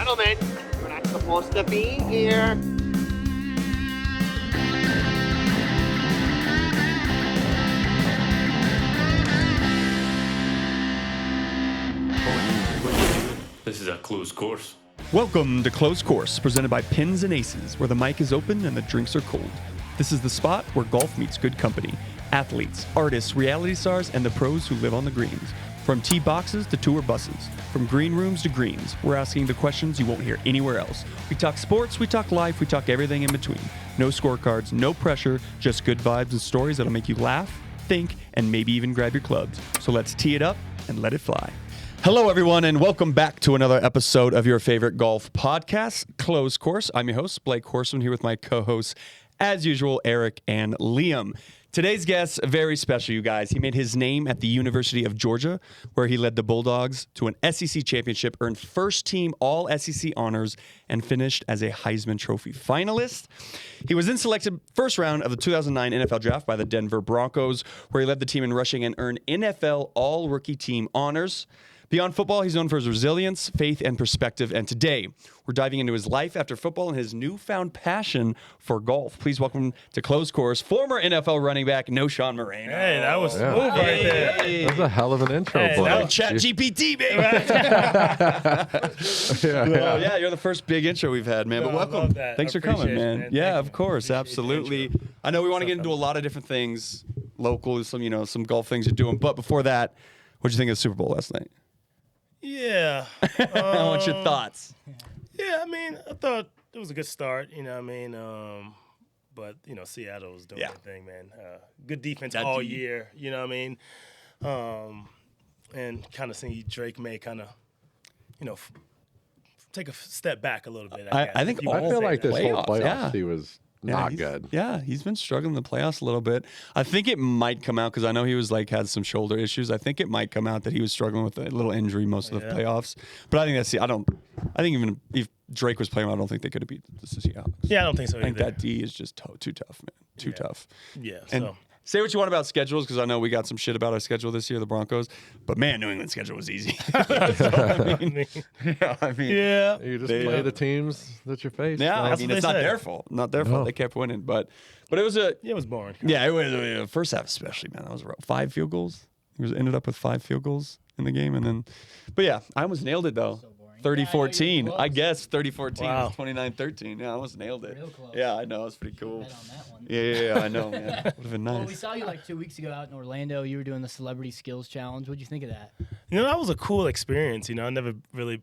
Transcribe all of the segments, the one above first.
Gentlemen, we're not supposed to be here. This is a closed course. Welcome to Closed Course, presented by Pins and Aces, where the mic is open and the drinks are cold. This is the spot where golf meets good company. Athletes, artists, reality stars, and the pros who live on the greens. From tee boxes to tour buses, from green rooms to greens, we're asking the questions you won't hear anywhere else. We talk sports, we talk life, we talk everything in between. No scorecards, no pressure, just good vibes and stories that'll make you laugh, think, and maybe even grab your clubs. So let's tee it up and let it fly. Hello, everyone, and welcome back to another episode of your favorite golf podcast, Closed Course. I'm your host, Blake Horseman, here with my co-hosts, as usual, Eric and Liam. Today's guest, very special, you guys. He made his name at the University of Georgia, where he led the Bulldogs to an SEC championship, earned first-team All-SEC honors, and finished as a Heisman Trophy finalist. He was then selected first round of the 2009 NFL Draft by the Denver Broncos, where he led the team in rushing and earned NFL All-Rookie Team honors. Beyond football, he's known for his resilience, faith, and perspective. And today, we're diving into his life after football and his newfound passion for golf. Please welcome to Closed Course, former NFL running back, Knowshon Moreno. Hey, that was smooth right there. That was a hell of an intro, Hey, boy. Now Chat GPT, baby. Yeah, you're the first big intro we've had, man. But No, I welcome. love that. Thanks I for coming, appreciate it, man. man. Yeah, Thank of you. course, Appreciate the absolutely. intro. I know we want to get into a lot of different things, local, some golf things you're doing. But before that, what'd you think of the Super Bowl last night? Yeah. What's your thoughts? Yeah, I mean, I thought it was a good start, you know what I mean? But, Seattle was doing Yeah. their thing, man. Good defense That all D. year, you know what I mean? And kind of seeing Drake may kind of, take a step back a little bit, I guess. I think if you I wanna feel say like that. this whole Playoffs, playoffs, yeah. he was Yeah, not he's- good. Yeah, he's been struggling in the playoffs a little bit. I think it might come out because I know he was had some shoulder issues. I think it might come out that he was struggling with a little injury most of the Yeah. playoffs. But I think I think even if Drake was playing, I don't think they could have beat the Seahawks. Yeah, I don't think so I think either. that D is just too tough, man. Too tough. Yeah, And so. say what you want about schedules, because I know we got some shit about our schedule this year, the Broncos. But man, New England's schedule was easy. I mean, Yeah. You just They- play the teams that you face. yeah, I That's mean, what it's they not say. their fault. Not their fault. No. They kept winning, but it was a It was boring. yeah. It was first half especially, man. That was rough. 5 field goals. Ended up with 5 field goals in the game, and then, but yeah, I almost nailed it though. 30-14. I guess 30-14. Wow. 29-13. Yeah, I almost nailed it. Real close. Yeah, I know. It was pretty cool. Bet on that one. Yeah, I know, man. Would have been Well, we nice. saw you like 2 weeks ago out in Orlando. You were doing the Celebrity Skills Challenge. What'd you think of that? That was a cool experience. I've never really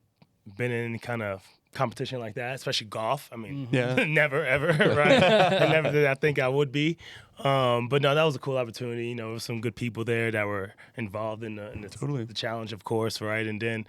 been in any kind of competition like that, especially golf. I mean, Yeah. never, ever, right? I never did I think I would be. But no, that was a cool opportunity. There was some good people there that were involved in Totally. the challenge, of course, right? And then,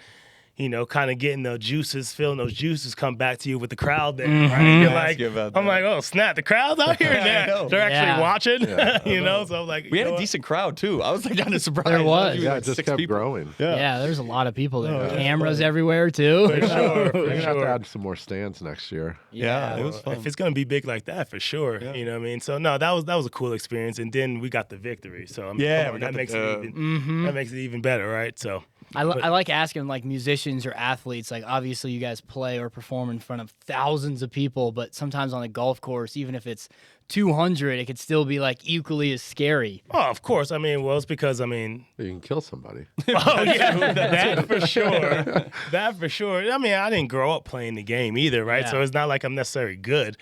kind of getting the juices, feeling those juices come back to you with the crowd there, right? You're Ask you about I'm that. like, oh, snap, the crowd's out here. know. They're actually Yeah. watching, So I'm like, We you had know a what? decent crowd too. I was kind of surprised. There was. Maybe Yeah, like it just 6 kept people. growing. Yeah, there's a lot of people there. yeah. Cameras everywhere too. For sure, We're for gonna have to sure. add some more stands next year. Yeah, it was fun. If it's gonna be big like that, for sure. Yeah. You know what I mean? So no, that was a cool experience, and then we got the victory. So I mean, Yeah, come on, we got that the makes dub. it even that makes it even better, right? So I like asking like musicians or athletes. Like obviously you guys play or perform in front of thousands of people, but sometimes on a golf course, even if it's 200, it could still be like equally as scary. oh, of course. I mean, well, it's because I mean, You can kill somebody. oh yeah, that for sure. That for sure. I mean, I didn't grow up playing the game either, right? Yeah. So it's not like I'm necessarily good,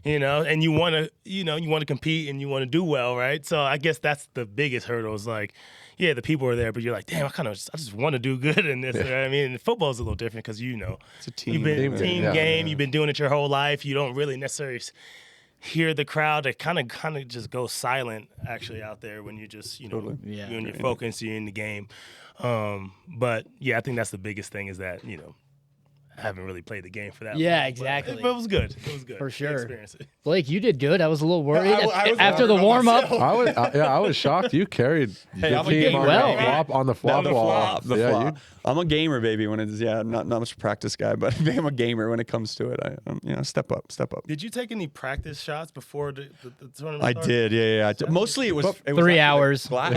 And you want to, you want to compete and you want to do well, right? So I guess that's the biggest hurdle. Is like, yeah, the people are there, but you're like, damn, I just want to do good in this. Right? I mean, football is a little different because It's a team. you've been Team team game, game. yeah. You've been doing it your whole life. You don't really necessarily hear the crowd. It kind of just goes silent actually out there when you just Totally. Yeah. you're in your focus, you're in the game. But yeah, I think that's the biggest thing is that I haven't really played the game for that. Yeah, long, but exactly. It was good. It was good. For Good sure. experience. Blake, you did good. I was a little worried I was after the worried warm about up. myself. I was shocked. You carried Hey, the I'm a team gamer. on Well. the flop on the flop The wall. flop. The yeah, flop. I'm a gamer, baby. When it's not much practice guy, but I'm a gamer when it comes to it. I step up. Did you take any practice shots before the tournament? I started? did, yeah. Mostly it was 3 actually hours. glass.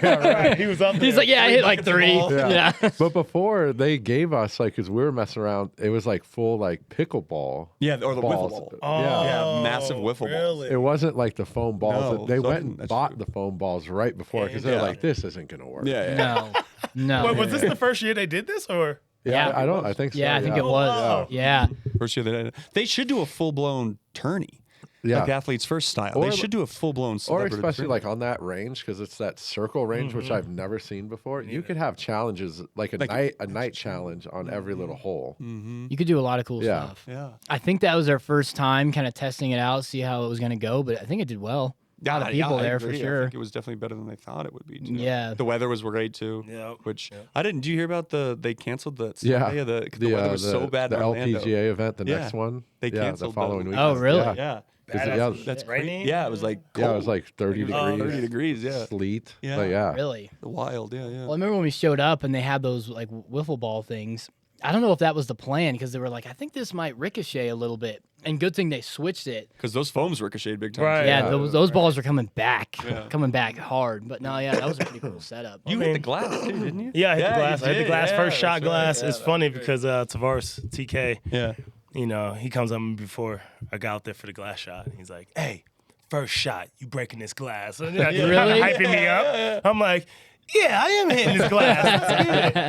Right. He was up there. He's like, yeah, I hit like buckets of 3. balls. Yeah. But before they gave us, like, because we were messing around. It was like full like pickleball. Yeah, or the balls. wiffle ball. Yeah. Yeah, massive wiffle balls. really? It wasn't like the foam balls. No, They so I went didn't- and that's bought true. the foam balls right before because they're Yeah. like, this isn't going to work. Yeah. No. Wait, was this the first year they did this, or? Yeah, Yeah. I don't. I think so. Yeah, I think it Oh, was. wow. Yeah. First year they should do a full blown tourney. Yeah. Like athletes first style. Or- They should do a full blown Or especially like on that range because it's that circle range which I've never seen before. You could have challenges like a night challenge on every little hole. You could do a lot of cool Yeah. stuff. Yeah. I think that was our first time kind of testing it out, see how it was going to go, but I think it did well. A lot of people I there for agree. I sure. think it was definitely better than they thought it would be. Too. Yeah. The weather was great too. Yeah. Which I didn't. Do you hear about they canceled the Yeah. Sunday of the weather was so bad The in Orlando. LPGA event, the Yeah. next one. They the canceled following week. Oh, really? Yeah. Yeah. Yeah, That's Rainy? great. Yeah, it was like cold. Yeah, it was like 30 degrees. 30 degrees. Yeah. Sleet. Yeah. But yeah. Really? Wild. Yeah. Well, I remember when we showed up and they had those like wiffle ball things. I don't know if that was the plan because they were like, I think this might ricochet a little bit. And good thing they switched it. Because those foams ricocheted big time. Right. too. Yeah, those balls are coming back, Yeah. coming back hard. But no, yeah, that was a pretty cool setup. You hit the glass too, didn't you? Yeah, I hit the you glass. I hit the did. glass Yeah, first shot that's right. glass. Yeah, It's that funny was great. because Tavares TK, Yeah. you know, he comes up to me before I got out there for the glass shot. He's like, "Hey, first shot, you breaking this glass?" And like, Really? hyping me up. I'm like, "Yeah, I am hitting this glass." That's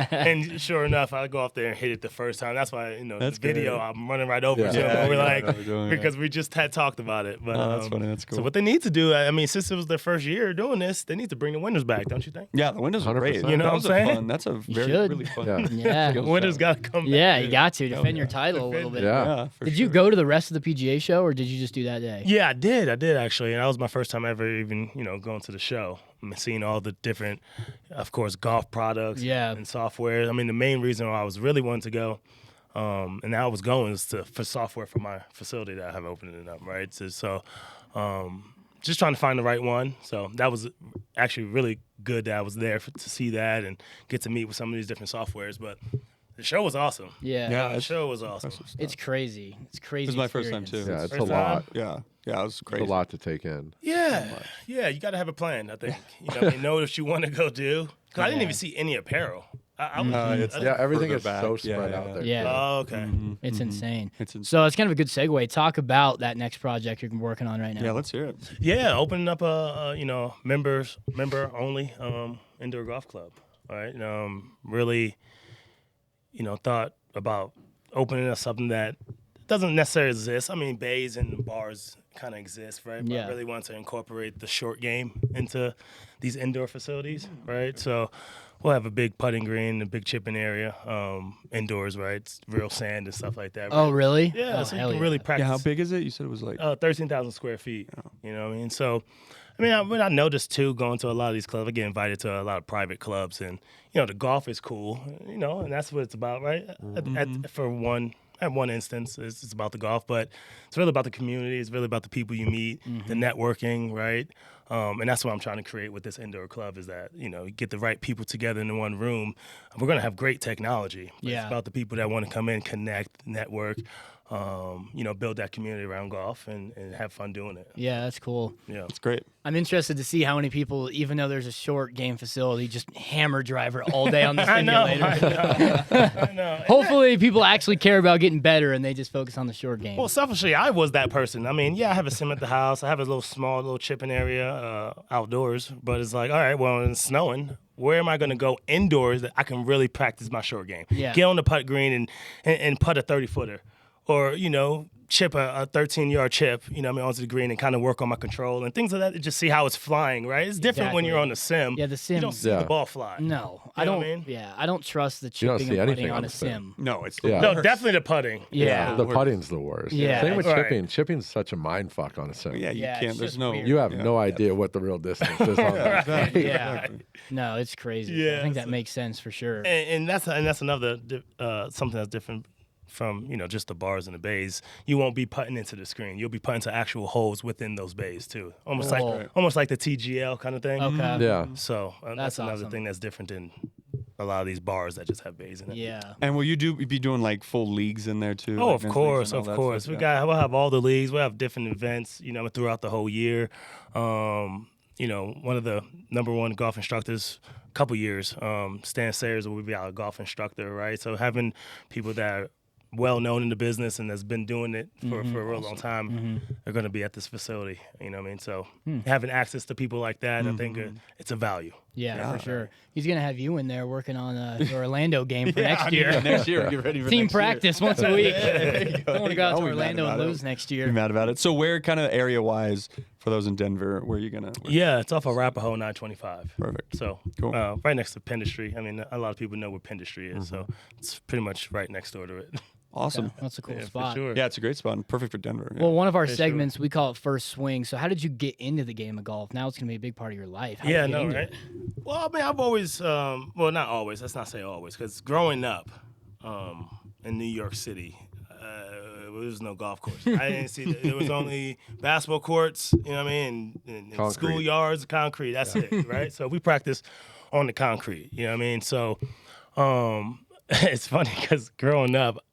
good. And sure enough, I go off there and hit it the first time. That's why That's the video great. I'm running right over Yeah. to him. Yeah, We're you like, know what we're doing, because we just had talked about it. But Oh, that's funny. That's cool. So what they need to do, I mean, since it was their first year doing this, they need to bring the winners back, don't you think? Yeah, the windows are great. 100%. You know that what was I'm a saying? fun. That's a very should. really fun. Yeah. Yeah. The winners got to come back. Yeah, you got to defend your title a little bit. Yeah. Yeah, for Did sure. you go to the rest of the PGA show or did you just do that day? Yeah, I did actually, and that was my first time ever even, going to the show. I mean, seeing all the different, of course, golf products Yeah. and software. I mean, the main reason why I was really wanting to go, and I was going is for software for my facility that I have opening up, right? So, just trying to find the right one. So that was actually really good that I was there to see that and get to meet with some of these different softwares. But the show was awesome. Yeah. Yeah, The it's show was awesome. It's crazy. It's crazy. It was my first time too. experience. Yeah, it's a First lot. time? Yeah, yeah, it was It's crazy. a lot to take in. Yeah, you got to have a plan. I think know what you want to go do. Because I didn't even see any apparel. I was, it's- Yeah, everything Further is back. so Yeah, spread yeah, out there. Yeah. Oh, okay. It's insane. It's insane. So it's kind of a good segue. Talk about that next project you're working on right now. Yeah, let's hear it. Yeah, opening up a member only indoor golf club. All right, really, thought about opening up something that doesn't necessarily exist. I mean, bays and bars kind of exist, right? But Yeah. I really want to incorporate the short game into these indoor facilities, right? So we'll have a big putting green, a big chipping area, indoors, right? It's real sand and stuff like that. Oh, right? really? Yeah, Oh, so you hell can yeah. really practice. Yeah, how big is it? You said it was like 13,000 square feet. You know what I mean? So, I mean, what I noticed too, going to a lot of these clubs, I get invited to a lot of private clubs, and the golf is cool, and that's what it's about, right? At one instance, it's about the golf, but it's really about the community. It's really about the people you meet, the networking, right? And that's what I'm trying to create with this indoor club is that, you get the right people together in one room. We're going to have great technology. But Yeah. It's about the people that want to come in, connect, network, build that community around golf and have fun doing it. Yeah, that's cool. Yeah. it's great. I'm interested to see how many people, even though there's a short game facility, just hammer driver all day on the I know. simulator. I know. Hopefully, people actually care about getting better and they just focus on the short game. Well, selfishly, I was that person. I mean, yeah, I have a sim at the house. I have a small chipping area outdoors. But it's like, all right, well, when it's snowing, where am I going to go indoors that I can really practice my short game? Yeah. Get on the putt green and putt a 30-footer. Or, chip a 13-yard chip, onto the green and kind of work on my control and things like that. Just see how it's flying, right? It's different when Exactly. you're on the sim. Yeah, the sim- You don't see Yeah. the ball fly. No, know I don't. what I mean? Yeah, I don't trust the You don't chipping see and anything putting on on a the sim. sim. No, it's Yeah. No, definitely the putting. Yeah. The putting's the worst. Yeah. Same with Right. chipping. Chipping's such a mind fuck on a sim. Yeah, you Yeah, it's can't. There's just no. weird. You have no idea what the real distance is on that. Yeah. No, it's crazy. Yeah, I think that makes sense for sure. And that's another something that's different from just the bars and the bays. You won't be putting into the screen. You'll be putting to actual holes within those bays too. Almost Oh. like the TGL kind of thing. Okay. Yeah. So that's That's another awesome. thing that's different than a lot of these bars that just have bays in it. Yeah. And will you be doing like full leagues in there too? Oh, like of men's course, leagues and of all that course. stuff? We'll have all the leagues. We'll have different events, throughout the whole year. One of the number one golf instructors, a couple years, Stan Sayers will be our golf instructor, right? So having people that well known in the business and that's been doing it for a real long time are going to be at this facility. You know what I mean? So having access to people like that, I think it's a value. Yeah, for sure. He's going to have you in there working on the Orlando game for next year. Next year, get ready for Team next year. practice once a week. Don't want to go out I'll to be mad Orlando and about it. lose next Be year. mad about it. So where kind of area-wise, for those in Denver, where are you going to? Yeah, it's off of Arapahoe 925. Perfect. So Cool. right next to Pendestry. I mean, a lot of people know where Pendestry is, so it's pretty much right next door to it. Awesome. That's a cool Yeah, spot. for sure. Yeah, it's a great spot and perfect for Denver. Yeah. Well, one of our For sure. segments, we call it First Swing. So how did you get into the game of golf? Now it's going to be a big part of your life. How did Yeah, you get no, into right? it? Well, I mean, I've always, well, not always. Let's not say always, because growing up in New York City, there was no golf course. I didn't see. There was only basketball courts. You know what I mean? And Concrete. schoolyards, concrete. That's it, right? So we practice on the concrete. You know what I mean? So it's funny because growing up,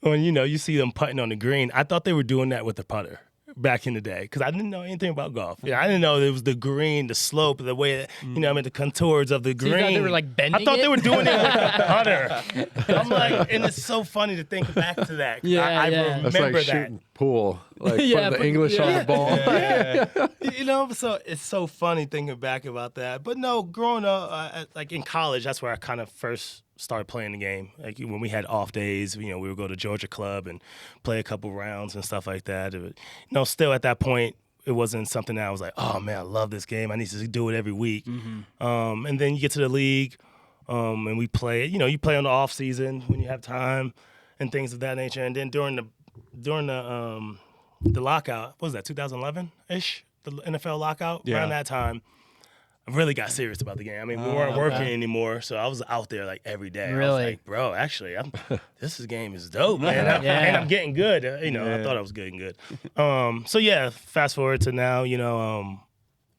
when you see them putting on the green, I thought they were doing that with the putter back in the day because I didn't know anything about golf. Yeah, I didn't know it was the green, the slope, the way that, the contours of the So green. you thought they were, like, bending I thought it? they were doing it with the putter. I'm like, and it's so funny to think back to that. 'Cause Yeah, I yeah. That's remember like that. shooting pool, like Yeah, putting the English on the ball. So it's so funny thinking back about that. But no, growing up, like in college, that's where I kind of first started playing the game. Like when we had off days, we would go to Georgia Club and play a couple rounds and stuff like that. Still at that point, it wasn't something that I was like, oh man, I love this game. I need to do it every week. And then you get to the league, and we play. You play on the off season when you have time and things of that nature. And then during the lockout, what was that, 2011-ish? The NFL lockout, Yeah. around that time, I really got serious about the game. I mean, we weren't working anymore, so I was out there like every day. I was Really? like, bro, actually, game is dope, man. And I'm getting good. I thought I was getting good. So yeah, fast forward to now,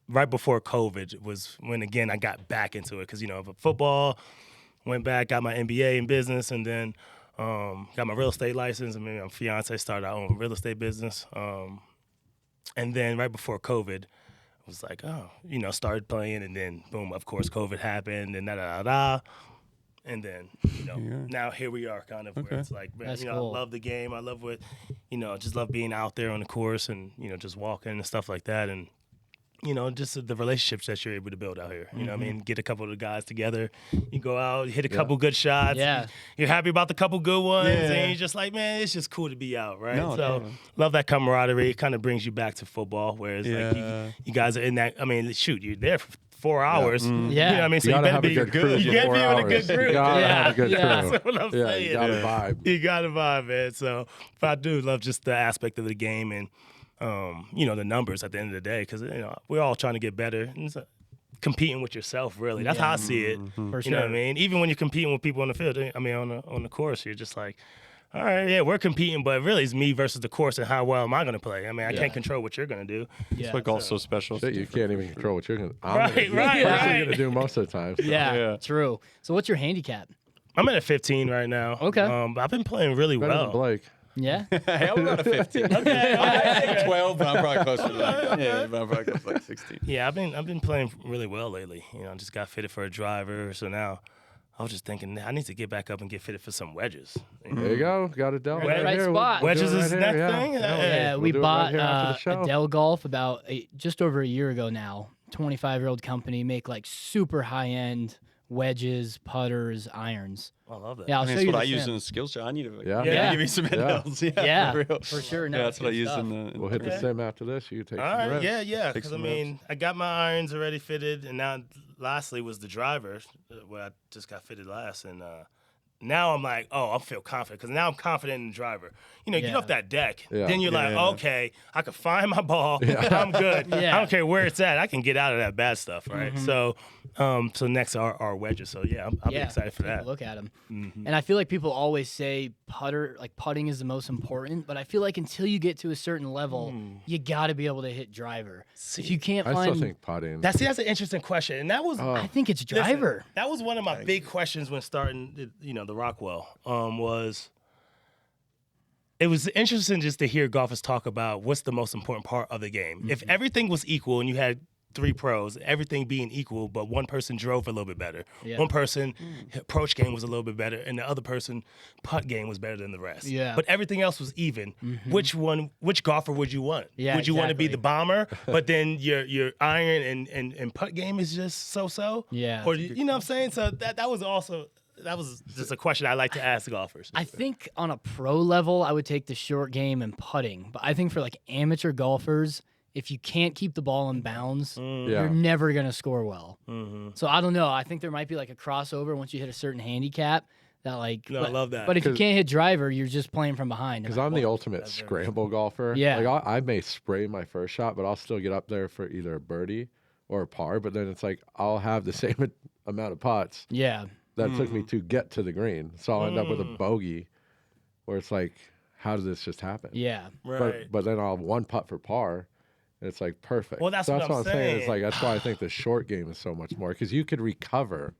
right before COVID was when, again, I got back into it because, football, went back, got my MBA in business, and then got my real estate license. I mean, my fiance started our own real estate business. And then right before COVID, was like, started playing, and then boom, of course, COVID happened, and and then now here we are, kind of where it's like, man, That's cool. I love the game, I love what, just love being out there on the course and just walking and stuff like that, and just the relationships that you're able to build out here. You know what I mean? Get a couple of the guys together, you go out, hit a couple good shots. Yeah. You're happy about the couple good ones, Yeah. and you're just like, man, it's just cool to be out, right? No, So totally. love that camaraderie. It kind of brings you back to football, whereas like Yeah. you guys are in that. I mean, shoot, you're there for 4 hours. Yeah. You know what I mean? So You you gotta better have be a good crew. You for gotta 4 be with a hours. good crew. You gotta Yeah, have a good yeah. crew. That's what I'm Yeah, saying. you gotta vibe. You got to vibe, man. So, but I do love just the aspect of the game and, the numbers at the end of the day, because we're all trying to get better. And it's, competing with yourself, really. That's how I see it. For You know what I sure. mean? Even when you're competing with people on the field, I mean, on the course, you're just like, all right, yeah, we're competing, but really it's me versus the course and how well am I going to play? I mean, I can't control what you're going to do. Yeah. It's like golf's so special. Shit, you can't even control what you're gonna. Right, right. Gonna do most of the time. Yeah, Yeah. true. So what's your handicap? I'm at a 15 right now. Okay. But I've been playing really Better than well. Blake. Yeah. Hey, I'm about a 15. I'm 12, but I'm probably closer to but I'm probably closer to like 16. Yeah, I've been playing really well lately. I just got fitted for a driver, so now I was just thinking I need to get back up and get fitted for some wedges. There you go. Got it done. Right here. spot. We'll do Wedges it is right next here. thing? Yeah, We'll we do it bought right here after the show. Adele Golf about just over a year ago now. 25-year-old company, make like super high-end wedges, putters, irons. I love that. Yeah, I'll I mean, show that's you what the I use sim. in the skills show. I need to Yeah. give me some handhelds. Yeah, for real. for sure. No, Yeah, it's that's what I good use stuff. in the. We'll hit the sim after this. You take All some right, reps. yeah, Take because some I got my irons already fitted, and now lastly was the driver, where I just got fitted last, and now I'm like, oh, I feel confident because now I'm confident in the driver. You get Yeah. off that deck, Yeah. then you're like, Yeah. okay, I can find my ball, I'm good. Yeah. I don't care where it's at, I can get out of that bad stuff, right? Mm-hmm. So next are our wedges. So yeah, I'll be excited for take a that. Look at them. And I feel like people always say putting is the most important, but I feel like until you get to a certain level, you got to be able to hit driver. If you can't I find, still think putting. That's an interesting question, and that was I think it's listen, driver. that was one of my big questions when starting, the Rockwell. It was interesting just to hear golfers talk about what's the most important part of the game. If everything was equal and you had three pros, everything being equal, but one person drove a little bit better. Yeah. One person approach game was a little bit better, and the other person putt game was better than the rest. Yeah. But everything else was even. Which golfer would you want? Yeah, would you want to be exactly. the bomber, but then your iron and putt game is just so? Yeah. Or you know what I'm saying? So that was just a question I like to ask golfers. I think on a pro level, I would take the short game and putting. But I think for like amateur golfers, if you can't keep the ball in bounds, you're never going to score well. So I don't know. I think there might be like a crossover once you hit a certain handicap that like. No, I love that. But if you can't hit driver, you're just playing from behind. Because I'm the ultimate scramble golfer. Yeah. Like I may spray my first shot, but I'll still get up there for either a birdie or a par. But then it's like I'll have the same amount of putts Yeah. that took me to get to the green. So I'll end up with a bogey where it's like, how did this just happen? Yeah. Right. But then I'll have one putt for par. And it's like perfect. Well, that's so what that's I'm what I'm saying. It's saying. like that's why I think the short game is so much more because you could recover.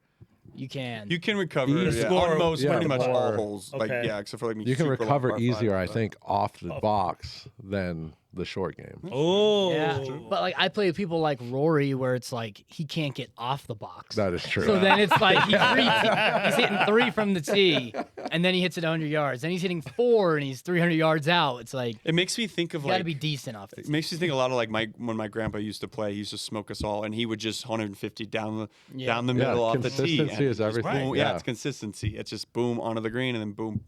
You can. You can recover score- on most, yeah, pretty much all or- holes. Like Okay. yeah, except for like You can super long recover par easier, I five, think, off the box than the short game. Oh, Yeah. But like I play with people like Rory where it's like he can't get off the box. That is true. So then it's like he's hitting 3 from the tee, and then he hits it 100 yards. Then he's hitting 4, and he's 300 yards out. It's like It makes me think of you got like to be decent off the It tee. makes me think a lot of like when my grandpa used to play. He used to smoke us all, and he would just 150 down the Yeah. middle off the tee. Consistency and is just everything. boom, Yeah. it's consistency. It's just boom onto the green, and then boom,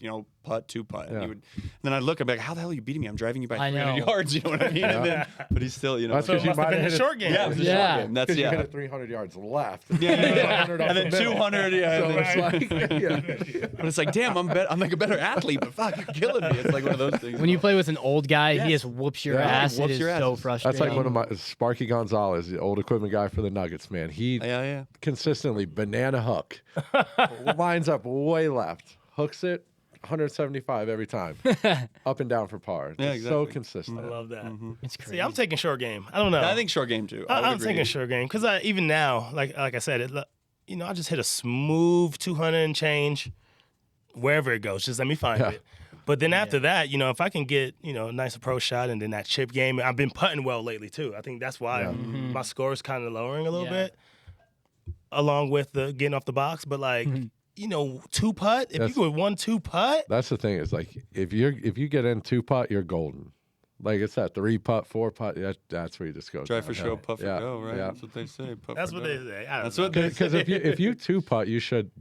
putt, 2 putt. And Yeah. he would, and then I'd look, I'd be like, how the hell are you beating me? I'm driving you by I 300 know. yards. You know what I mean? And then, but he's still, That's so it because you must have might been have the hit short game. yeah, it was a Yeah. short game. That's you hit yeah. it 300 yards left. Yeah, and 100 off then the middle. 200, yeah. So and then- it's like, yeah. but it's like, damn, I'm like a better athlete, but fuck, you're killing me. It's like one of those things. When you play with an old guy, he Yes. just whoops your Yeah, ass. whoops It is your so ass. frustrating. That's like one of my Sparky Gonzalez, the old equipment guy for the Nuggets, man. He yeah. consistently banana hook, lines up way left, hooks it 175 every time, up and down for par. Yeah, Just so exactly. consistent. I love that. It's crazy. See, I'm taking short game. I don't know. I think short game too. I would I'm agree. taking short game because even now, like I said, I just hit a smooth 200 and change wherever it goes. Just let me find Yeah. it. But then after that, if I can get a nice approach shot and then that chip game, I've been putting well lately too. I think that's why my score is kind of lowering a little Yeah. bit, along with the getting off the box. But like 2 putt, if you go with 1-2 putt, That's the thing is like if you get in 2 putt, you're golden. Like it's that 3 putt, 4 putt. That's where you just go. Try for downhill. show, putt for Yeah, go, right? Yeah. That's what they say. Putt that's for what go. they say. I don't That's know. what they Because say. if you 2 putt, you should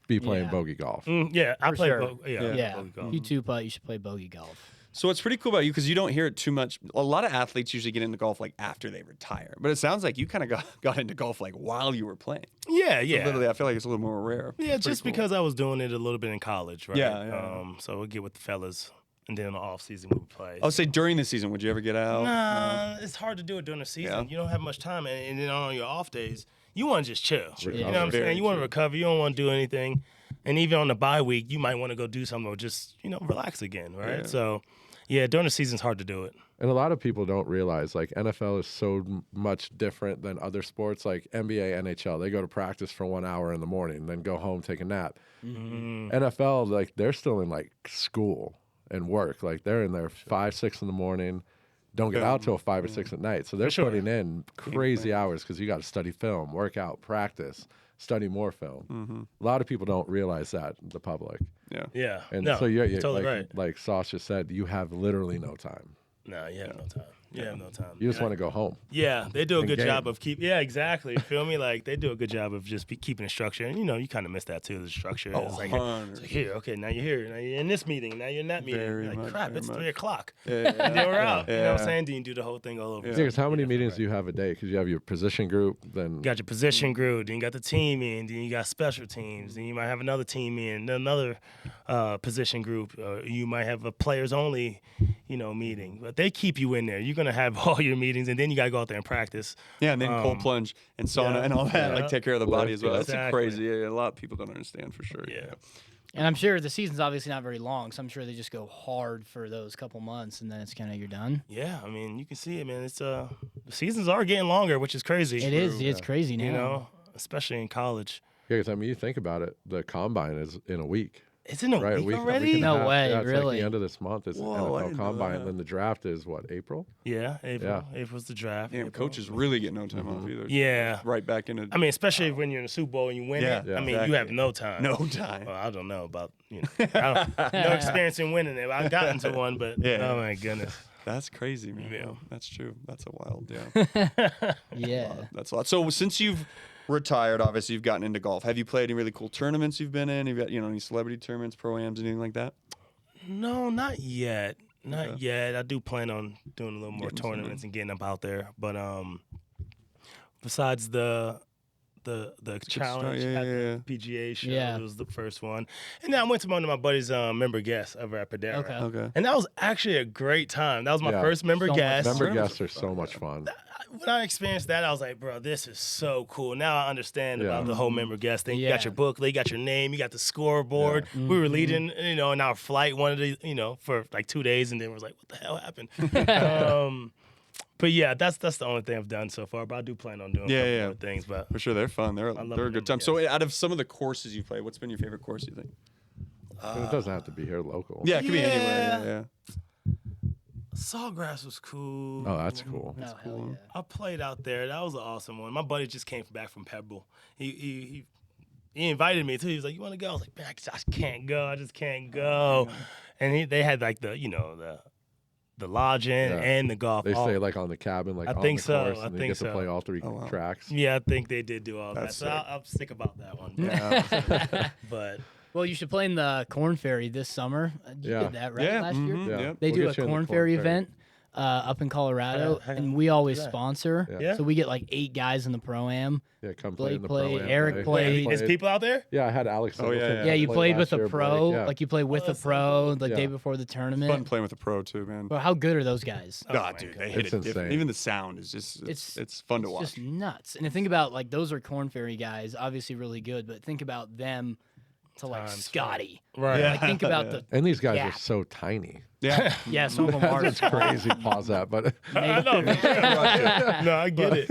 be playing Yeah. bogey golf. Yeah, I For play. sure. Yeah, If you 2-putt, you should play bogey golf. So what's pretty cool about you, because you don't hear it too much. A lot of athletes usually get into golf like after they retire, but it sounds like you kind of got into golf like while you were playing. yeah, So yeah. literally, I feel like it's a little more rare. Yeah, It's just pretty cool. because I was doing it a little bit in college, right? Yeah. So we'll get with the fellas, and then in the off season we would play. I would say during the season, would you ever get out? Nah, it's hard to do it during the season. Yeah. You don't have much time, and then on your off days, you want to just chill. You know what I'm Very saying? You want to true. recover. You don't want to do anything, and even on the bye week, you might want to go do something or just relax again, right? Yeah. So, yeah, during the season's hard to do it. And a lot of people don't realize like NFL is so much different than other sports like NBA, NHL. They go to practice for 1 hour in the morning, then go home, take a nap. NFL, like they're still in like school and work. Like they're in there 5, 6 in the morning, don't get out till 5 or 6 at night. So they're sure. putting in crazy hours because you got to study film, work out, practice, study more film. A lot of people don't realize that, the public. Yeah. Yeah. And no, so you're totally like, right. like Sasha said, you have literally no time. No, you have no time. You have no time. You just want to go home. Yeah, they do a And good game. job of Yeah, exactly. You feel me? Like they do a good job of just keeping the structure, and you kind of miss that too. The structure. It's like, 100%. here, okay, now you're here, now you're in this meeting, now you're in that meeting. Very You're like, much, crap, very it's much. 3:00. Yeah. And then we're out. You know what I'm Yeah. saying? Then you do the whole thing all over. Yeah, 'cause how many meetings do you have a day? Because you have your position group, then You got your position group, then you got the team in, then you got special teams, then you might have another team in, then another position group. You might have a players only, meeting. But they keep you in there. You're gonna have all your meetings, and then you gotta go out there and practice. Yeah, and then cold plunge and sauna yeah, and all that, yeah. like take care of the body as well. That's Exactly. crazy. Yeah, a lot of people don't understand for sure. Yeah. And I'm sure the season's obviously not very long, so I'm sure they just go hard for those couple months, and then it's kind of you're done. Yeah, I mean, you can see it, man. It's the seasons are getting longer, which is crazy. It is. It's crazy now. especially in college. yeah, 'cause, I mean, you think about it, the combine is in a week. It's in a Right, week week already? and a No half. way, Yeah, it's really? like the end of this month. It's Whoa, I NFL didn't know Combine, that. and then the draft is what, April? Yeah, April. Yeah. April's the draft. Damn, April. coaches really get no time off either. Yeah. Right back into I mean, especially when you're in the Super Bowl and you win Yeah, it. yeah, I mean, you exactly. have no time. no time. Well, I don't know about, I don't, no experience in winning it. I've gotten to one, but Yeah. oh my goodness. That's crazy, man. Yeah. That's true. That's a wild, yeah. Yeah. That's a lot. So since you've retired, obviously you've gotten into golf. Have you played any really cool tournaments you've been in? Have you got, any celebrity tournaments, pro-ams, anything like that? No, not yet. Not yet. I do plan on doing a little more Getting some tournaments and getting up out there. But besides the challenge Yeah, at yeah, the PGA show, Yeah. it was the first one. And then I went to one of my buddies' member guests over at Padera. Okay. Okay. And that was actually a great time. That was my Yeah. first member So much guest. fun. Member guests are so much fun. When I experienced that, I was like, bro, this is so cool. Now I understand Yeah. about the whole member guest thing. You got Yeah. your booklet, you got your name, you got the scoreboard. We were leading, in our flight, wanted to, for like 2 days, and then was like, what the hell happened? But yeah, that's the only thing I've done so far. But I do plan on doing a couple more things. But For sure, they're fun. They're love a them, good time. yes. So out of some of the courses you played, what's been your favorite course, you think? And it doesn't have to be here local. Yeah, it could be Yeah. anywhere. Sawgrass was cool. Oh, that's cool. Oh, hell yeah. I played out there. That was an awesome one. My buddy just came back from Pebble. He invited me too. He was like, "You want to go?" I was like, "Man, I just can't go. I just can't go." And they had like the lodging and the golf. They all- stay like on the cabin, like I on think the so. course, I and they think get to so. play all three Oh, wow. tracks. Yeah, I think they did do all That's that. So sick. I'll stick about that one. Yeah. But Well, you should play in the Corn Ferry this summer. You Yeah. did that right Yeah, last year. mhm. Yeah. Yep. They We'll do get a you in the Corn Ferry Ferry. event up in Colorado, Hang on. and we always that? sponsor. Yeah. So we get like 8 guys in the pro-am. Yeah, come play Blake in the played, pro-am Eric play. played. is people out there? Yeah, I had Alex. Oh, yeah, Singleton yeah. Yeah, you play played last with a year, pro. Blake, yeah. Like you played with a that's so pro the Yeah. day before the Fun tournament. playing with the pro too, man. Bro, how good are those guys? Ah, my dude, God. they hit It's it different. insane. Even the sound is just it's fun to It's watch. just nuts. And to think about like those are Corn Ferry guys, obviously really good, but think about them to like Times Scotty. Right. Like think about the And these guys Yeah. are so tiny. Yeah. yeah, some of them are It's crazy. Pause that, but I know. No, I get it.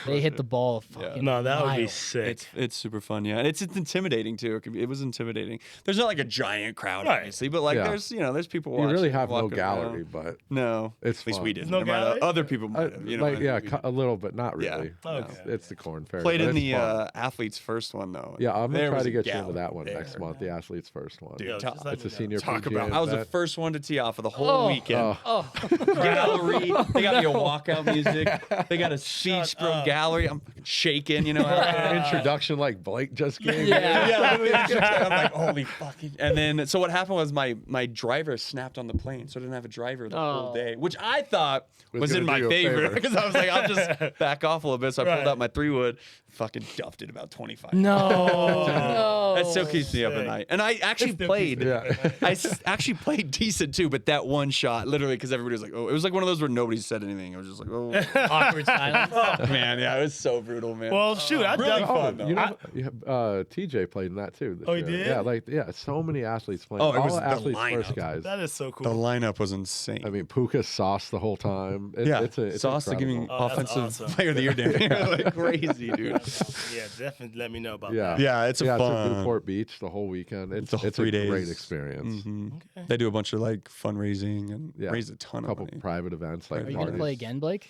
they hit the ball fucking No, that would be wild. sick. It's super fun, yeah. And it's intimidating too. It was intimidating. There's not like a giant crowd, Right. obviously, but like Yeah. there's people you watching. really have no walking gallery. around. But No, It's at least fun. we didn't. No There might have- gallery? other people might have. You know, like what I mean? a little, but not Yeah. really. Okay. It's the Corn Ferry. Played but in it's the fun. athletes first one though. Yeah, I'm There gonna try was to a get you into gallery that one there. next month. The athletes first one. Dude, Yo, talk- just let It's me a know. senior Talk PGA about. I was the event. first one to tee off for the whole weekend. Oh, Gallery. They got me a walkout music. They got a speech from gallery. I'm fucking shaking. You know. Introduction like Blake just gave. yeah. Yeah, literally, I'm like, holy fucking. And then, so what happened was my driver snapped on the plane, so I didn't have a driver the whole Oh. day, which I thought was gonna in do my you a favor favor. because I was like, I'll just back off a little bit. So I pulled Right. out my 3-wood, fucking duffed it about 25. No. That still keeps me up at sick. night. And I actually still played. keeps Yeah. Actually played decent too, but that one shot, literally, because everybody was like, oh, it was like one of those where nobody said anything. It was just like, oh, Awkward silence. man, yeah, it was so brutal, man. Well, shoot, I really dug fun, though. You know, TJ played in that too. This Oh, he year. did? Yeah, so many athletes playing. Oh, it All was the athletes lineup. first guys. That is so the cool. lineup was insane. I mean, Puka sauce the whole time. It's Sauce to give me incredible. Oh, that's offensive awesome. player of the year damn near. Like crazy, dude. Yeah, definitely let me know about Yeah, that. Yeah, it's yeah, fun. It's in Newport Beach the whole weekend. It's a whole 3 days. great experience. Mhm. They do a bunch of like fundraising and Yeah, raise a ton A of couple money. private events like Are you parties. gonna play again, Blake?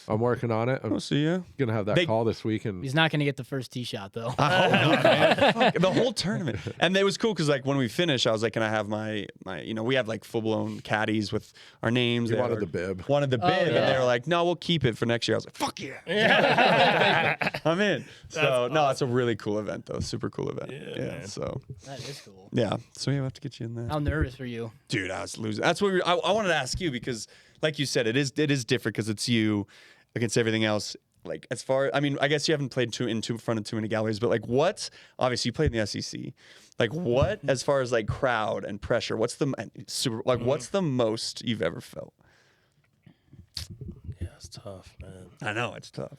I'm working on it. I'm Oh, see ya. gonna have that They- call this week, and He's not gonna get the first tee shot though. I hope not, man. Fuck, the whole tournament. And it was cool because like when we finished, I was like, can I have my we have like full blown caddies with our names. you They wanted had the bib. Wanted the bib, and yeah. they were like, "No, we'll keep it for next year." I was like, "Fuck yeah, I'm in." So no, it's a really cool event though, super cool event. Yeah. man. So That is cool. yeah, so yeah, we'll have to get you in there. How nervous were you? Dude, I was losing. That's what I wanted to ask you because, like you said, it is different because it's you against everything else. Like as far, I mean, I guess you haven't played in front of too many galleries, but like, what? Obviously, you played in the SEC. Like, what as far as like crowd and pressure? What's the what's the most you've ever felt? Yeah, it's tough, man. I know it's tough.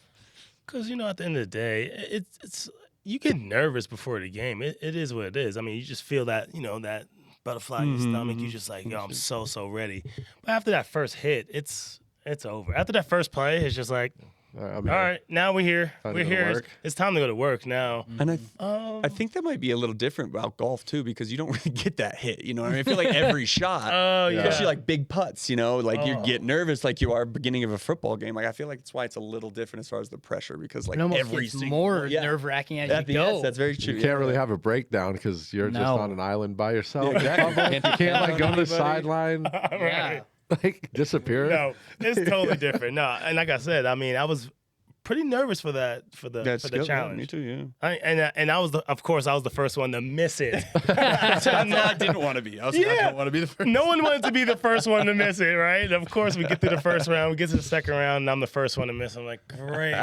Because at the end of the day, it's you get nervous before the game. It is what it is. I mean, you just feel that that butterfly in your stomach. You just like, yo, I'm so ready. But after that first hit, it's over. After that first play, it's just like, I'm All here. right, now we're here. Time to We're go to here. work. It's time to go to work now. And I think that might be a little different about golf too, because you don't really get that hit. You know what I mean? I feel like every shot, Oh, yeah. especially like big putts, you know, like you get nervous like you are beginning of a football game. Like I feel like that's why it's a little different as far as the pressure, because like It almost every gets single more yeah. nerve-wracking as Yes, you go. that's very true. You can't really have a breakdown because you're just No. on an island by yourself. Yeah, exactly. You can't like go to the sideline, Yeah. like disappear. No, it's totally different. No, and like I said, I mean, I was pretty nervous for the challenge. Me too. Yeah. And I was of course I was the first one to miss it. That's all I didn't want to be. I was like, I Yeah. don't want to be the first. No one wanted to be the first one to miss it, right? Of course, we get through the first round, we get to the second round, and I'm the first one to miss. I'm like, great.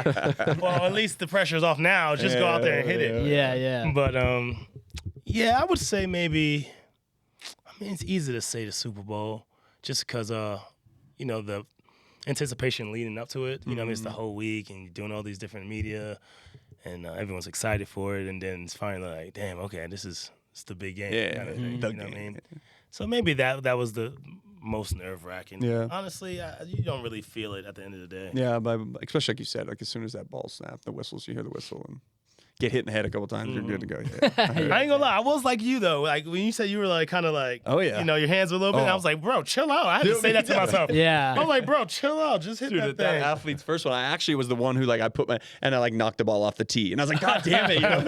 Well, at least the pressure's off now. Just go out there and hit it. Yeah. But yeah, I would say maybe. I mean, it's easy to say the Super Bowl just because you know, the anticipation leading up to it. You know, I mean, it's the whole week, and you're doing all these different media, and everyone's excited for it, and then it's finally like, damn, okay, it's the big game. Yeah, kind of thing, the you know what I game. mean? So maybe that was the most nerve wracking. Yeah. Honestly, you don't really feel it at the end of the day. Yeah, but especially like you said, like as soon as that ball snapped, the whistles, you hear the whistle and get hit in the head a couple times, you're good to go. Yeah. I ain't gonna lie, I was like you though. Like when you said you were like kind of like, Oh, yeah. you know, your hands were a little bit. Oh. I was like, bro, chill out. I had to say that to myself. Yeah. I was like, bro, chill out. Just hit that That thing. athlete's first one, I actually was the one who like I put my and I like knocked the ball off the tee, and I was like, God damn it, you know,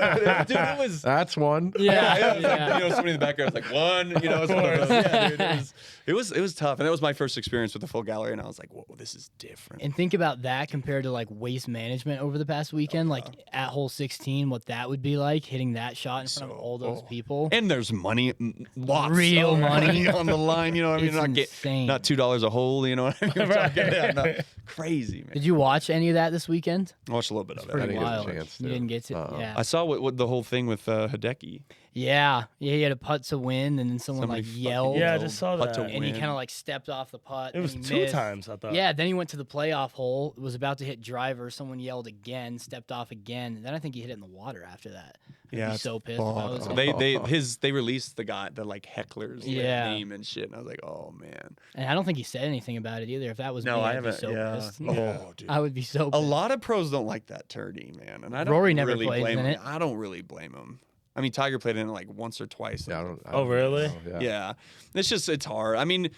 dude, it was. That's one. Yeah. It was like, you know, somebody in the background was like one, you know, it's one of those. Yeah, dude, it was tough, and that was my first experience with the full gallery, and I was like, whoa, this is different. And think about that compared to like waste management over the past weekend, like at hole 16, what that would be like hitting that shot in front of all those people. And there's money, lots Real of money. on the line. You know what I mean? It's insane. Not $2 a hole. You know what I mean? We're talking, yeah, not crazy, man. Did you watch any of that this weekend? I watched a little bit of it. Pretty didn't get a wild. chance You to. didn't get to. Yeah. I saw what the whole thing with Hideki. Yeah. He had a putt to win, and then someone Somebody like fucking yelled. Yeah, I just saw Putt that. to And he win. kind of like stepped off the putt. It was and he 2 missed. times, I thought. Yeah, then he went to the playoff hole, was about to hit driver. Someone yelled again, stepped off again. And then I think he hit it in the water after that. I'd Yeah, be it's so pissed. If I was him. they released the like heckler's like, Yeah. name and shit, and I was like, oh man. And I don't think he said anything about it either. If that was me, I'd be so pissed. Oh, dude. I would be so A pissed. lot of pros don't like that tourney, man, and I don't Rory never really plays blame in him. it. I don't really blame him. I mean, Tiger played in it like once or twice. Yeah, I don't Oh, really? know, Yeah. It's hard. I mean,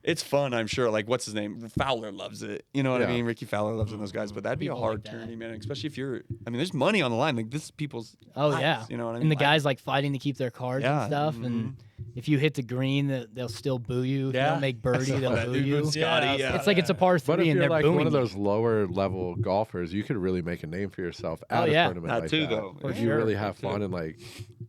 it's fun, I'm sure. Like, what's his name? Fowler loves it. You know what I Yeah. mean? Ricky Fowler loves it, and those guys. But that'd be a People hard like that. tourney, man. Especially if you're. I mean, there's money on the line. Like, this is people's. Oh lives, yeah, You know what I mean? And the Like, guys like fighting to keep their cards Yeah, and stuff. And if you hit the green, they'll still boo you. If you Yeah. don't make birdie, they'll that boo dude you. with Scotty, yeah. It's like it's a par But if three and you're they're like booing one of you. those lower level golfers, you could really make a name for yourself at Oh, a yeah. tournament That like too, that. though. For If you sure. really have fun and like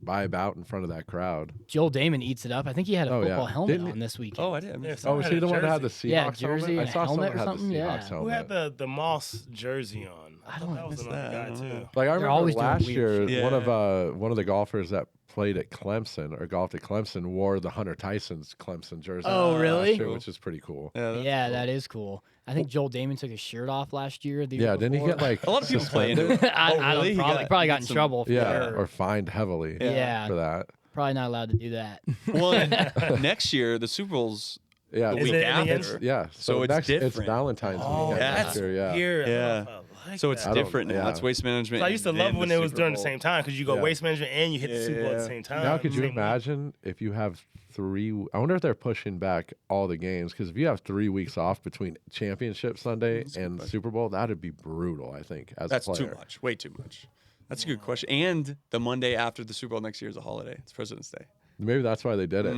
vibe out in front of that crowd. Joel Damon eats it up. I think he had a Oh, yeah. football helmet Didn't he- on this weekend. Oh, I did. I missed Yeah, Oh, was he the one that had the Seahawks Yeah, jersey helmet? and I saw helmet someone or had something, the yeah. Seahawks Who helmet. had the Moss jersey on? I don't That was miss another that. I guy don't too. know. Like I They're remember always doing last weird year, shit. one of the golfers that played at Clemson or golfed at Clemson wore the Hunter Tyson's Clemson jersey. Oh, last really? year, which is pretty cool. Yeah, that is cool. I think Joel Damon took his shirt off last year. The Yeah, year didn't he before. get like A lot of people play into suspended? it. I, Oh, I really? don't He probably got in some- trouble. For Yeah, sure. or fined heavily Yeah. for that. Probably not allowed to do that. Well, and next year the Super Bowl's Yeah, the Is week it after. against- yeah. So it's It's different. Valentine's Oh, weekend yeah. next that's year. Yeah. weird. Yeah. I like So it's that. I don't- different now. yeah. It's waste management. So I used to and love then when the it was Super during the Bowl. same time because you go Yeah. waste management and you hit the Super Bowl at the same time. Now, could you Same week. imagine if you have 3? I wonder if they're pushing back all the games because if you have 3 weeks off between Championship Sunday and Super Bowl, that'd be brutal. I think as That's a player. too much. Way too much. That's a good question. And the Monday after the Super Bowl next year is a holiday. It's President's Day. Maybe that's why they did it.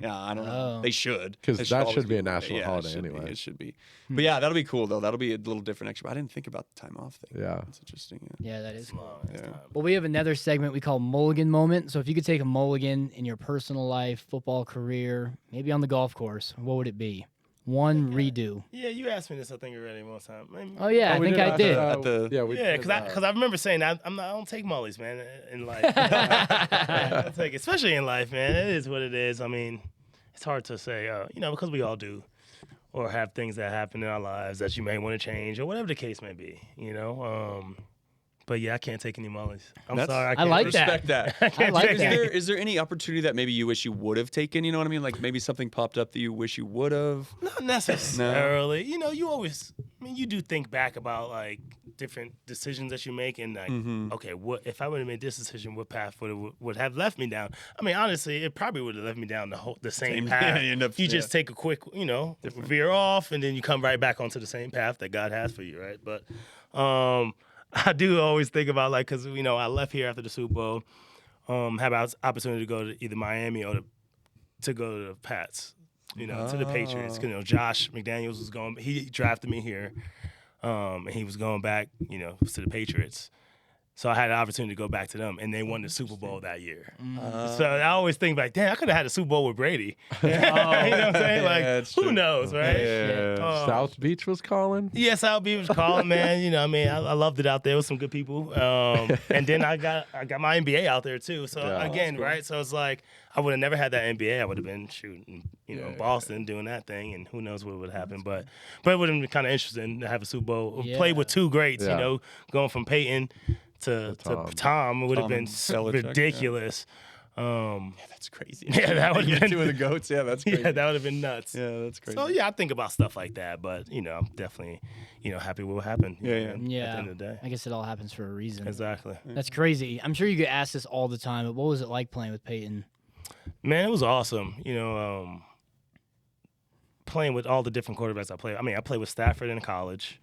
Yeah, I don't know. Oh. They should. 'Cause It that always should be a Monday. national Yeah, holiday it should be. anyway. It should be. But yeah, that'll be cool though. That'll be a little different next year. But I didn't think about the time off thing. Yeah. That's interesting. Yeah. Yeah, that is cool. Yeah. Well, we have another segment we call Mulligan Moment. So if you could take a mulligan in your personal life, football career, maybe on the golf course, what would it be? One redo. Yeah, you asked me this, I think, already one time. Oh, yeah, I we think did I at did. At the- yeah, we Yeah, did, because I remember saying that I don't take mollies, man, in life. I don't take, especially in life, man. It is what it is. I mean, it's hard to say, because we all do, or have things that happen in our lives that you may want to change, or whatever the case may be, But yeah, I can't take any mollies. I'm That's- sorry. I can't like take- that. Respect that. I like Is that. there any opportunity that maybe you wish you would have taken? You know what I mean? Like maybe something popped up that you wish you would have. Not necessarily. You always, you do think back about like different decisions that you make, and like, okay, what if I would have made this decision? What path would have left me down? I mean, honestly, it probably would have left me down the same path. You just take a quick, veer off, and then you come right back onto the same path that God has for you, right? But I do always think about like, because I left here after the Super Bowl, had an opportunity to go to either Miami or to go to the Pats, to the Patriots. Josh McDaniels was going. He drafted me here. And he was going back, to the Patriots. So I had an opportunity to go back to them, and they won the Super Bowl that year. So I always think like, damn, I could have had a Super Bowl with Brady. You know what I'm saying? Like, who knows, right? Yeah. South Beach was calling. Yeah, South Beach was calling, man. I loved it out there with some good people. And then I got my NBA out there too. So again, right? So it's like I would have never had that NBA. I would have been shooting, in Boston doing that thing, and who knows what would happen. But it would have been kind of interesting to have a Super Bowl, play with two greats. Going from Peyton to Tom would have been ridiculous. That's crazy. Yeah, that would have been two of the goats. Yeah, that's crazy. Yeah, that would have been nuts. Yeah, that's crazy. So I think about stuff like that, but I'm definitely happy with what happened. At the end of the day, I guess it all happens for a reason. Exactly. That's crazy. I'm sure you get asked this all the time, but what was it like playing with Peyton? Man, it was awesome. Playing with all the different quarterbacks I played. I mean, I played with Stafford in college,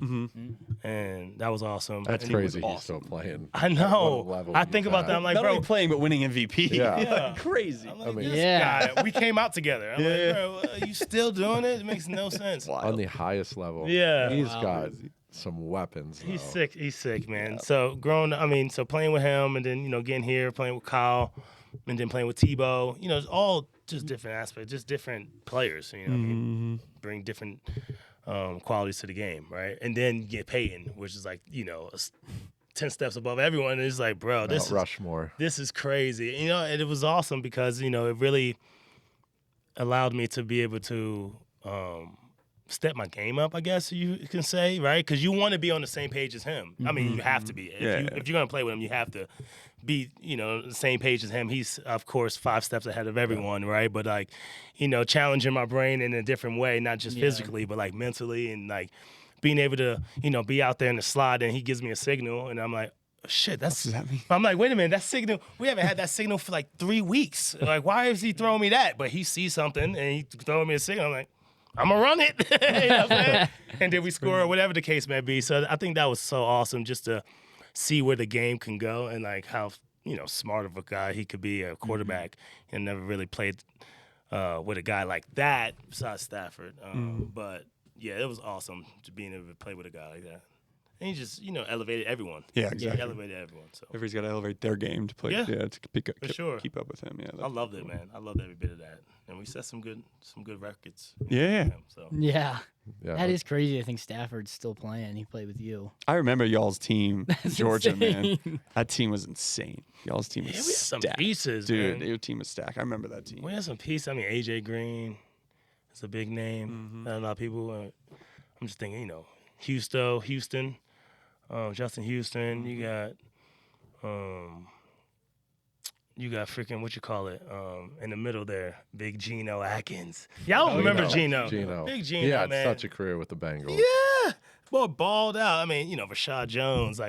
and that was awesome. That's and crazy. He's still playing. I know. I think about that. I'm like, Not bro, only playing but winning MVP. Yeah. Crazy. I'm like, this guy. We came out together. I'm like, bro, are you still doing it? It makes no sense. On the highest level. Yeah. He's got some weapons. He's sick. He's sick, man. Yeah. So so playing with him, and then getting here, playing with Kyle, and then playing with Tebow. It's all just different aspects, just different players. Bring different qualities to the game, right? And then you get Peyton, which is like 10 steps above everyone. And it's like, bro, this is crazy. And it was awesome because it really allowed me to be able to step my game up, I guess you can say, right? Because you want to be on the same page as him. I mean, you have to be. If you're going to play with him, you have to be, the same page as him. He's, of course, 5 steps ahead of everyone, right? But, challenging my brain in a different way, not just physically, but, mentally, and, being able to, be out there in the slot, and he gives me a signal, and I'm like, shit, what does that mean? I'm like, wait a minute, that signal, we haven't had that signal for, 3 weeks. Like, why is he throwing me that? But he sees something, and he throwing me a signal. I'm like, I'm going to run it. You know what I'm saying? And then we score, or whatever the case may be. So I think that was so awesome just to see where the game can go and how smart of a guy he could be, a quarterback, and never really played with a guy like that besides Stafford. But yeah, it was awesome to being able to play with a guy like that. And he just elevated everyone. Yeah, exactly. He elevated everyone. So everybody's got to elevate their game to play. Yeah, to keep up with him. Yeah, I loved it, man. I loved every bit of that. And we set some good records. Yeah. So Yeah. That is crazy. I think Stafford's still playing. He played with you. I remember y'all's team, Georgia, insane. man. That team was insane. Y'all's team was we had stacked. some pieces, dude. man. Your team was stacked. I remember that team. We had some pieces. I mean, AJ Green is a big name. Not a lot of people. I'm just thinking, Houston, Justin Houston. You got freaking what you call it in the middle there, Big Geno Atkins. Y'all remember Geno? Big Geno, he had man. such a career with the Bengals. Yeah, boy, balled out. I mean, Rashad Jones,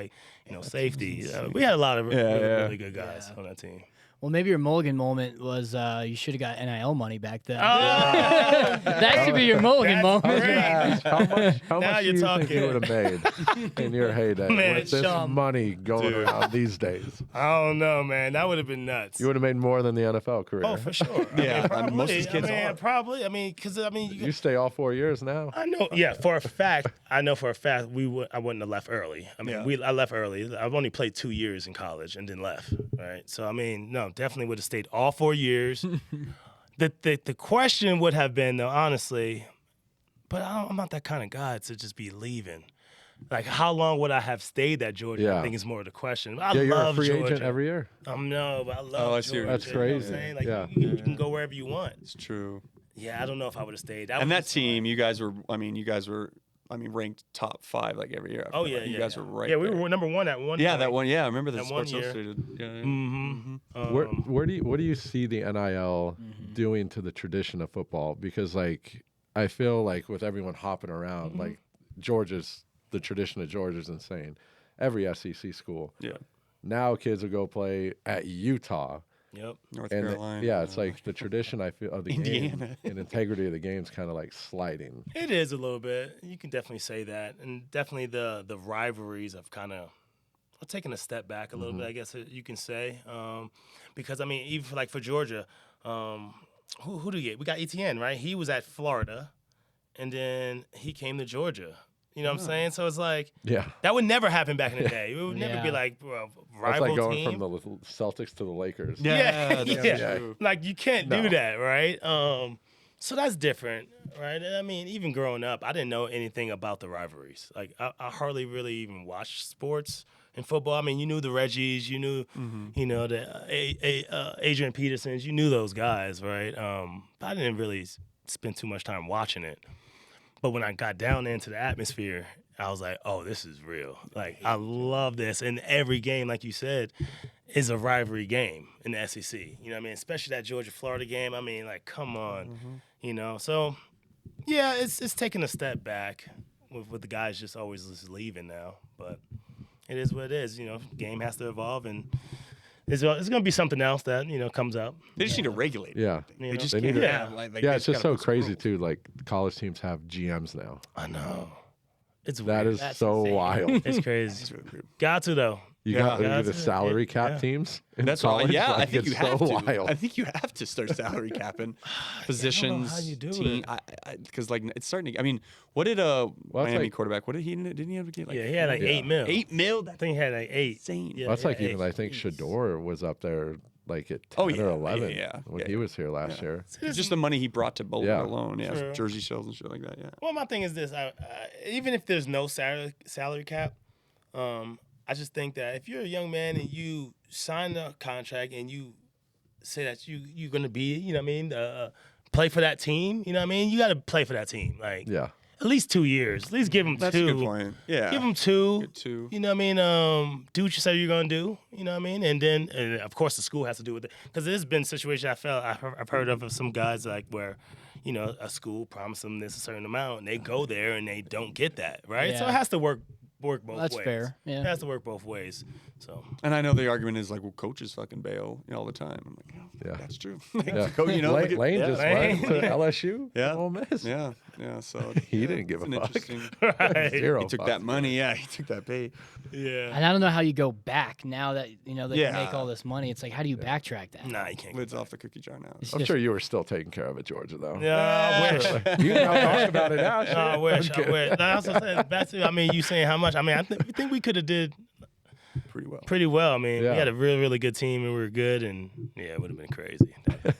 safety. We had a lot of really good guys on that team. Well, maybe your mulligan moment was you should have got NIL money back then. That should be your mulligan moment. How Now much you're do you talking. think you would have made in your heyday Man, with this money going around these days? I don't know, man. That would have been nuts. You would have made more than the NFL career. Oh, for sure. Yeah, most of these kids are. Probably. I mean, because you stay all 4 years now. I know. Yeah, for a fact, I know for a fact I wouldn't have left early. I mean, I left early. I've only played 2 years in college and then left. Right. So I mean, no, definitely would have stayed all 4 years. The question would have been though, honestly, but I'm not that kind of guy to just be leaving. Like, how long would I have stayed at Georgia? Yeah. I think is more the question. You're a love free Georgia. agent every year. No, but I love Georgia. That's You know what I'm crazy. saying? Like, Yeah. you can go wherever you want. It's true. Yeah, I don't know if I would have stayed. And that team, you guys were ranked top 5 every year. Oh yeah, you guys were right. Yeah, we there. were number 1 at one. Yeah, point. that one. Yeah, I remember the That 1 Sports year. Illustrated. Yeah. Mm-hmm. What do you see the NIL doing to the tradition of football? Because I feel like with everyone hopping around, the tradition of Georgia's insane. every SEC school. Yeah. Now kids will go play at Utah. Yep. North And Carolina. it's like the tradition I feel of the game Indiana. and integrity of the game is kind of like sliding. It is a little bit. You can definitely say that, and definitely the rivalries have kind of taken a step back a little bit. I guess you can say, because I mean, even for Georgia, who do we get? We got ETN, right? He was at Florida, and then he came to Georgia. You know what I'm saying? So it's like that would never happen back in the day. It would never be like That's rival like going team. from the Celtics to the Lakers. Yeah. Like you can't do that, right? So that's different, right? And I mean, even growing up, I didn't know anything about the rivalries. Like I hardly really even watched sports and football. I mean, you knew the Reggies, you knew, you know, the Adrian Petersons, you knew those guys, right? But I didn't really spend too much time watching it. But when I got down into the atmosphere, I was like, oh, this is real. Like, I love this. And every game, like you said, is a rivalry game in the SEC. You know what I mean? Especially that Georgia-Florida game. I mean, like, come on. You know? So, yeah, it's taking a step back with the guys just always just leaving now. But it is what it is. You know, game has to evolve, and it's going to be something else that, you know, comes up. They just need to regulate. Yeah. They know? just They can't need to- have, like, Yeah, they it's just just gotta so put some crazy rules. too. Like college teams have GMs now. I know. It's That weird. is That's so insane. wild. It's crazy. Got to, though. You Yeah. got Yeah, the that's it. salary cap Yeah. teams. In That's college. all. Yeah, I Like, think you it's have so to. wild. I think you have to start salary capping positions. how you do team, it. because like it's starting to. I mean, what did it's Miami like- quarterback? What did he? Didn't he have to get like? Yeah, he had like 8 mil. 8 mil. I think he had like 8. Insane. Yeah, That's like yeah, even I think Shador was up there like at 10 Oh, yeah, or 11 yeah, when yeah. he was here last year. It's just the money he brought to Boulder Yeah. alone. Yeah, True. jersey sales and shit like that. Yeah. Well, my thing is this: even if there's no salary cap, I just think that if you're a young man and you sign a contract and you say that you're gonna be, you know what I mean, play for that team, you know what I mean, you got to play for that team, like Yeah. at least 2 years, at least give them That's 2. a good point. Yeah. Give them 2. Good 2. You know what I mean? Do what you say you're gonna do. You know what I mean? And then, of course, the school has to do with it because there's been situations I've heard of some guys like where, you know, a school promised them this a certain amount and they go there and they don't get that, right? So Yeah. it has to work both That's ways. fair, yeah. It has to work both ways. So And I know the argument is like, well, coaches fucking bail all the time. I'm like, Yeah. that's true. Yeah. You know, look at- Lane yeah. just Lane. went to LSU. Yeah. Ole Miss. Yeah, so He yeah, didn't give it's a an fuck. interesting- right. Zero. He took fuck. that money. Yeah, he took that pay. Yeah. And I don't know how you go back now that you know they Yeah. make all this money. It's like, how do you backtrack that? Nah, you can't. Lids off the cookie jar now. It's I'm just- sure you were still taking care of it, Georgia, though. Yeah, I wish. You know, talk about it now. No, I wish. I wish. No, that's what I'm saying. Back to, I mean, you saying how much? I mean, I think we could have did Pretty well. pretty well. I mean, Yeah. we had a really, really good team and we were good, and yeah, it would have been crazy.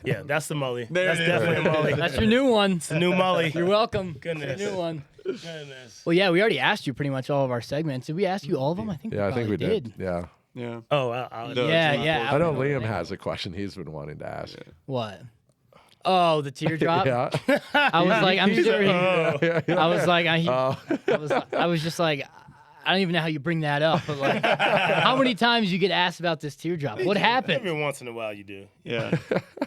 Yeah, that's the Mully. That's it is. definitely a Mully. That's your new one. It's the new Mully. You're welcome. Goodness. It's your new one. Goodness. Well, yeah, we already asked you pretty much all of our segments. Did we ask you all of them? I think Yeah, I think we probably did. Yeah. Yeah. Oh, Yeah. I know Liam has a question he's been wanting to ask. What? Oh, the teardrop. Yeah. I was like, I'm sure. Yeah. I was like, Oh. I was just like, I don't even know how you bring that up, but like, how many times you get asked about this teardrop? What happened? Every once in a while you do. Yeah.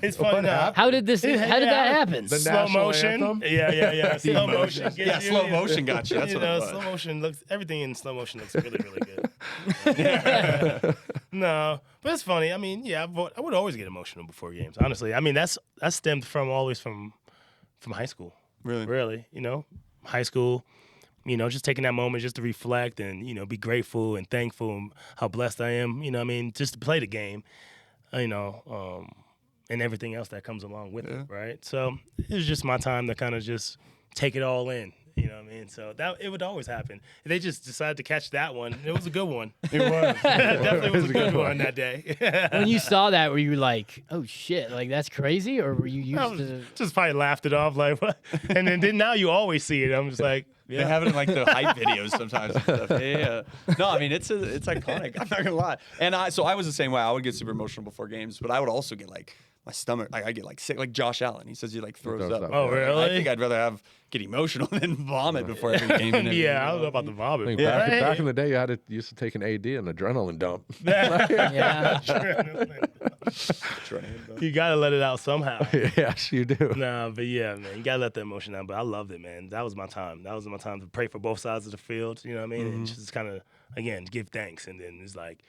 It's funny now. How did this? How did that happen? The Slow national motion. anthem? Yeah. Slow motion. gets Yeah, you. slow motion got you. That's You what know, it was. slow motion looks. Everything in slow motion looks really, really good. No, but it's funny. I mean, yeah, I would always get emotional before games. Honestly, I mean that stemmed from always from high school. Really? You know, high school. You know, just taking that moment just to reflect and, you know, be grateful and thankful and how blessed I am, you know what I mean, just to play the game, you know, and everything else that comes along with it, right? So it was just my time to kind of just take it all in, you know what I mean? So that it would always happen. They just decided to catch that one. It was a good one. It was. Definitely was a good one that day. When you saw that, were you like, oh shit, like that's crazy? Or were you I used was to. just probably laughed it off like, what? And then now you always see it. I'm just like, They have it in like the hype videos sometimes and stuff. Yeah. No, I mean it's iconic. I'm not gonna lie. And I was the same way. I would get super emotional before games, but I would also get like my stomach. I get like sick. Like Josh Allen, he says he like throws up. Oh, really? I think I'd rather get emotional than vomit before every game. And yeah, I don't know about the vomit. I think but- back in the day, you used to take an AD, an adrenaline dump. Yeah. You gotta let it out somehow. Yes, you do. Nah, but yeah, man, you gotta let that emotion out. But I loved it, man. That was my time. That was my time to pray for both sides of the field. You know what I mean? And just kind of again give thanks, and then it's like,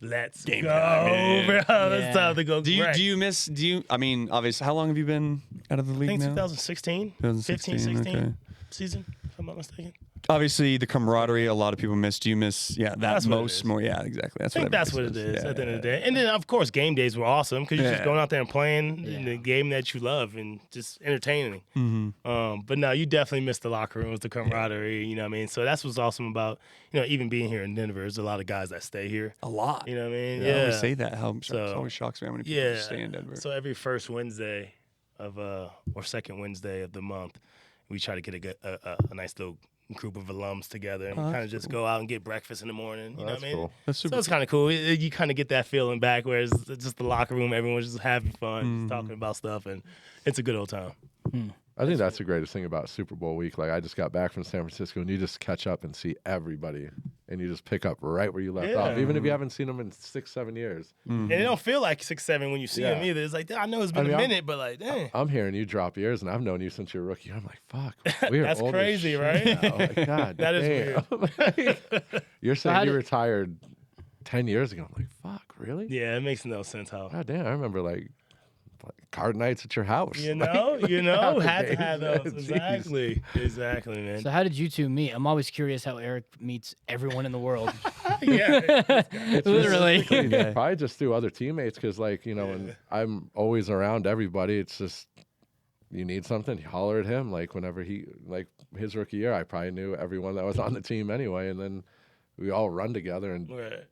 let's go, bro. It's time to go. Do you miss? I mean, obviously, how long have you been out of the I league think now? 2016, 2016, 15, 16 okay. season, if I'm not mistaken. Obviously, the camaraderie a lot of people miss. Do you miss? Yeah, That's what it most is. more. Yeah, exactly. I think that's what it is at the end of the day. And then, of course, game days were awesome because you're just going out there and playing in the game that you love and just entertaining. But no, you definitely miss the locker rooms, the camaraderie. You know what I mean? So that's what's awesome about even being here in Denver. There's a lot of guys that stay here. A lot. You know what I mean? I always say that. It So, always shocks me how many people stay in Denver. So every first Wednesday of or second Wednesday of the month, we try to get a nice little group of alums together and kind of just go out and get breakfast in the morning. You know what I mean? Cool. That's So super. it's kind of cool. You kind of get that feeling back where it's just the locker room, everyone's just having fun, just talking about stuff, and it's a good old time. I think that's the greatest thing about Super Bowl week. Like, I just got back from San Francisco, and you just catch up and see everybody, and you just pick up right where you left off, even if you haven't seen them in 6-7 years. And it don't feel like 6-7 when you see them either. It's like, I know it's been a minute, but like, dang. I'm hearing you drop years, and I've known you since you're a rookie. I'm like, fuck, we're That's old as crazy, shit right? now. Like, God, That is damn. You're saying how you did- retired 10 years ago. I'm like, fuck, really? Yeah, it makes no sense how. God damn, I remember like card nights at your house. You Like, know, the had to days, have man. those. Jeez. Exactly, man. So how did you two meet? I'm always curious how Eric meets everyone in the world. Yeah. Literally. Probably just through other teammates because, like, when I'm always around everybody, it's just you need something, you holler at him. Like, whenever his rookie year, I probably knew everyone that was on the team anyway, and then we all run together and Right.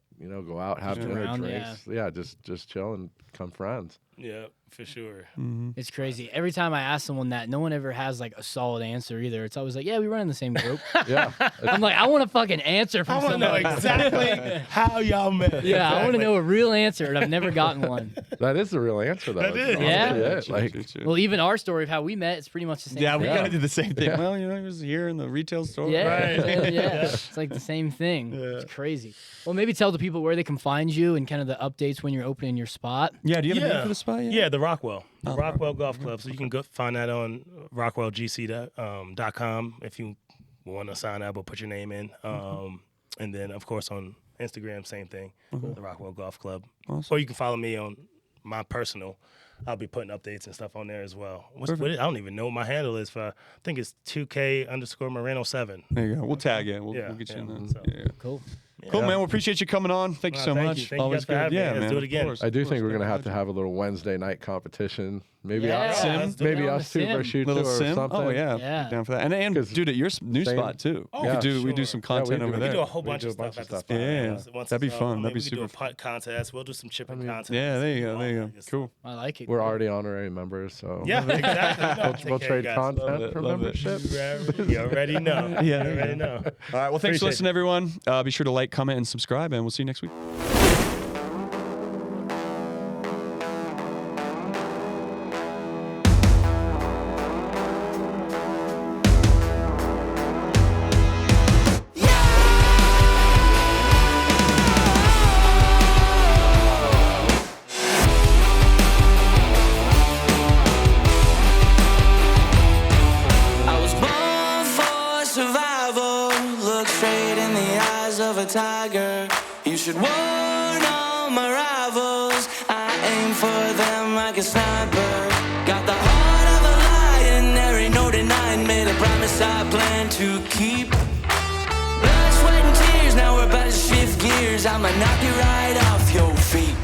go out, have dinner, around, drinks, just chill and become friends. Yeah, for sure. It's crazy. Every time I ask someone that, no one ever has like a solid answer either. It's always like, yeah, we run in the same group. Yeah, I'm like, I want a fucking answer I from want to know somebody. exactly how y'all met. Yeah, I want to know a real answer, and I've never gotten one. that is the real answer, though. That It's is. honestly Yeah. it. Like, Well, even our story of how we met, it's pretty much the same Yeah, we thing. kind of did the same thing. Well, he was here in the retail store. Yeah, Right. yeah. It's like the same thing. It's crazy. Well, maybe tell the people where they can find you and kind of the updates when you're opening your spot. Yeah. Do you have a name for the spot yet? Yeah, the Rockwell. The Rockwell Golf Club. So you can go find that on rockwellgc.com if you want to sign up or put your name in. And then, of course, on Instagram, same thing, the Rockwell Golf Club. Awesome. Or you can follow me on my personal. I'll be putting updates and stuff on there as well. What I don't even know what my handle is for. I think it's 2K_Moreno7. There you go. We'll tag you. We'll get you in there. So- Yeah. Cool. Cool, man. We appreciate you coming on. Thank you so thank much. you. Thank you Always guys for good. having me. Yeah, Let's man. do it of again. course, I do of think course. we're gonna have to have a little Wednesday night competition. Maybe Yeah. us, Let's do maybe it on us the two sim. versus you two Little or sim. something. Oh yeah. Yeah. Down for that. And 'Cause dude, at your new same- spot too. Oh, we could for do we do sure. some content we over do. We there. do a whole We bunch do of a bunch stuff of at the stuff. spot. Yeah. Once That'd be it's up, fun. maybe That'd be we do super a putt contest. We'll do some chipping contests. Yeah, there you go. All There you that go. good stuff. Cool. I like it. We're already honorary members, so Yeah, exactly. No, take we'll care, trade guys. content for Love it. membership. You already know. Yeah, You already know. All right. Well, thanks for Appreciate listening, everyone. Be sure to like, comment, and subscribe, and we'll see you next week. I was born for survival. Look straight in the eyes of a tiger. You should warn all my rivals. I aim for them like a sniper. Got the heart of a lion. There ain't no denying. Made a promise I plan to keep. Blood, sweat, and tears. Now we're about to shift gears. I'ma knock you right off your feet.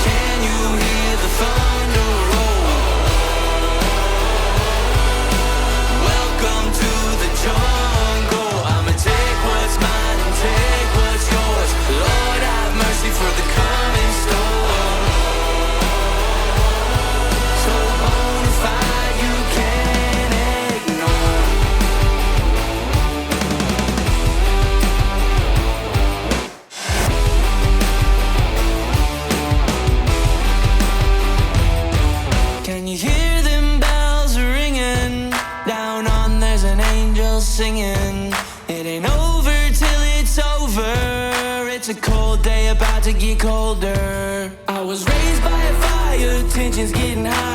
Can you hear the thunder roll? Welcome to the jungle. I'ma take what's mine and take what's yours. Lord, have mercy for the coming storm. So bona fide, you can't ignore. about to get colder. I was raised by a fire, tensions getting high.